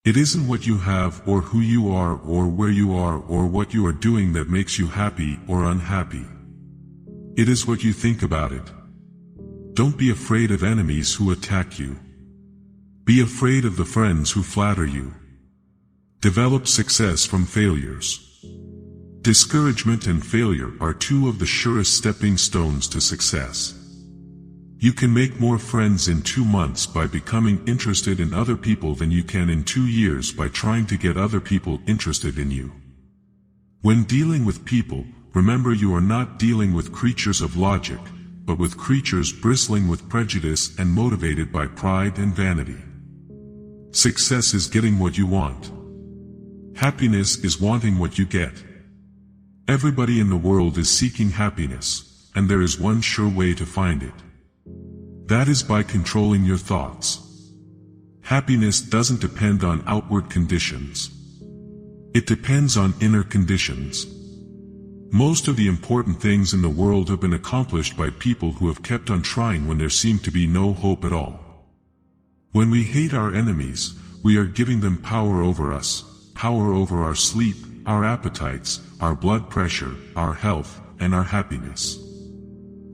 It isn't what you have or who you are or where you are or what you are doing that makes you happy or unhappy. It is what you think about it. Don't be afraid of enemies who attack you. Be afraid of the friends who flatter you. Develop success from failures. Discouragement and failure are two of the surest stepping stones to success. You can make more friends in 2 months by becoming interested in other people than you can in 2 years by trying to get other people interested in you. When dealing with people, remember you are not dealing with creatures of logic, but with creatures bristling with prejudice and motivated by pride and vanity. Success is getting what you want. Happiness is wanting what you get. Everybody in the world is seeking happiness, and there is one sure way to find it. That is by controlling your thoughts. Happiness doesn't depend on outward conditions. It depends on inner conditions. Most of the important things in the world have been accomplished by people who have kept on trying when there seemed to be no hope at all. When we hate our enemies, we are giving them power over us, power over our sleep, our appetites, our blood pressure, our health, and our happiness.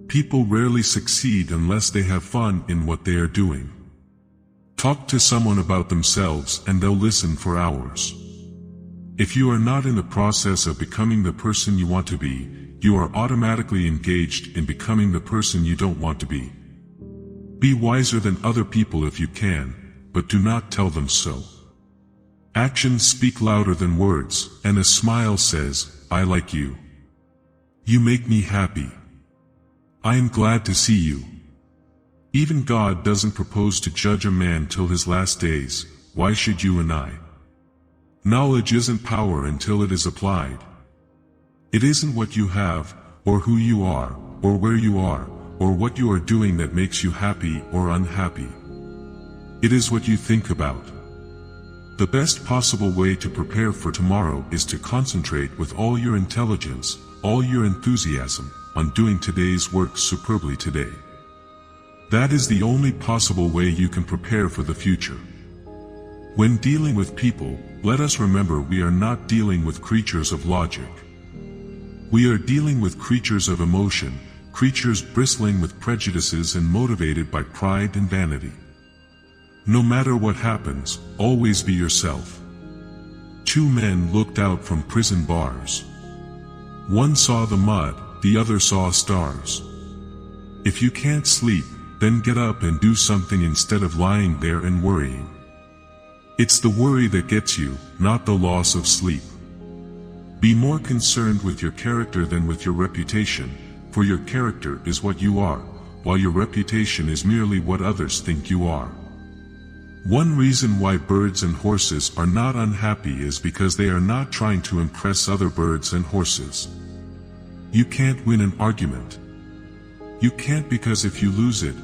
People rarely succeed unless they have fun in what they are doing. Talk to someone about themselves and they'll listen for hours. If you are not in the process of becoming the person you want to be, you are automatically engaged in becoming the person you don't want to be. Be wiser than other people if you can, but do not tell them so. Actions speak louder than words, and a smile says, "I like you. You make me happy. I am glad to see you." Even God doesn't propose to judge a man till his last days. Why should you and I? Knowledge isn't power until it is applied. It isn't what you have, or who you are, or where you are, or what you are doing that makes you happy or unhappy. It is what you think about. The best possible way to prepare for tomorrow is to concentrate with all your intelligence, all your enthusiasm, on doing today's work superbly today. That is the only possible way you can prepare for the future. When dealing with people, let us remember we are not dealing with creatures of logic. We are dealing with creatures of emotion, creatures bristling with prejudices and motivated by pride and vanity. No matter what happens, always be yourself. 2 men looked out from prison bars. One saw the mud, the other saw stars. If you can't sleep, then get up and do something instead of lying there and worrying. It's the worry that gets you, not the loss of sleep. Be more concerned with your character than with your reputation, for your character is what you are, while your reputation is merely what others think you are. One reason why birds and horses are not unhappy is because they are not trying to impress other birds and horses. You can't win an argument. You can't, because if you lose it,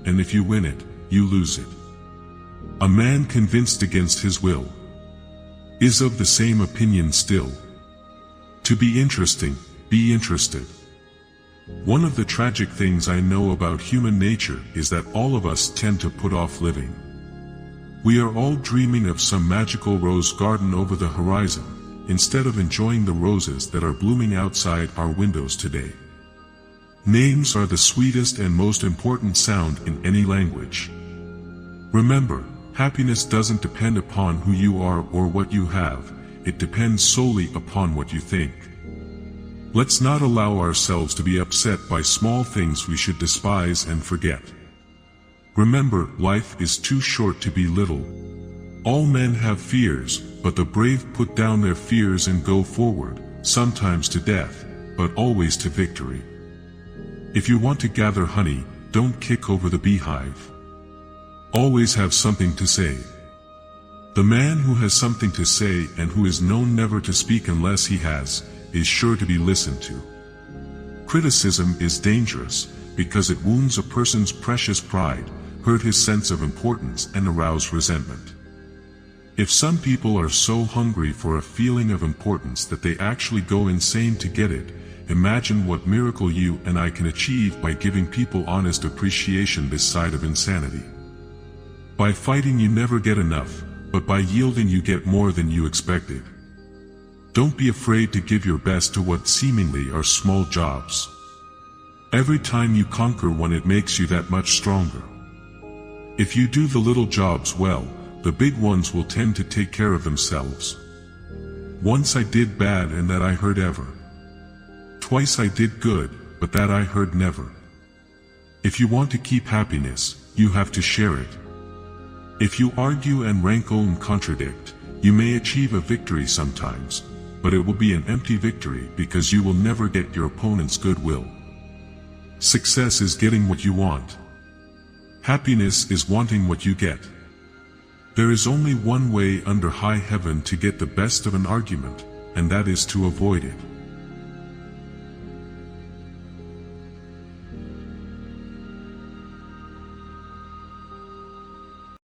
and if you win it, you lose it. A man convinced against his will is of the same opinion still. To be interesting, be interested. One of the tragic things I know about human nature is that all of us tend to put off living. We are all dreaming of some magical rose garden over the horizon, instead of enjoying the roses that are blooming outside our windows today. Names are the sweetest and most important sound in any language. Remember, happiness doesn't depend upon who you are or what you have, it depends solely upon what you think. Let's not allow ourselves to be upset by small things we should despise and forget. Remember, life is too short to be little. All men have fears, but the brave put down their fears and go forward, sometimes to death, but always to victory. If you want to gather honey, don't kick over the beehive. Always have something to say. The man who has something to say and who is known never to speak unless he has, is sure to be listened to. Criticism is dangerous, because it wounds a person's precious pride, hurt his sense of importance and arouse resentment. If some people are so hungry for a feeling of importance that they actually go insane to get it, imagine what miracle you and I can achieve by giving people honest appreciation this side of insanity. By fighting you never get enough, but by yielding you get more than you expected. Don't be afraid to give your best to what seemingly are small jobs. Every time you conquer one, it makes you that much stronger. If you do the little jobs well, the big ones will tend to take care of themselves. Once I did bad and that I heard ever. Twice I did good, but that I heard never. If you want to keep happiness, you have to share it. If you argue and rankle and contradict, you may achieve a victory sometimes, but it will be an empty victory because you will never get your opponent's goodwill. Success is getting what you want. Happiness is wanting what you get. There is only one way under high heaven to get the best of an argument, and that is to avoid it.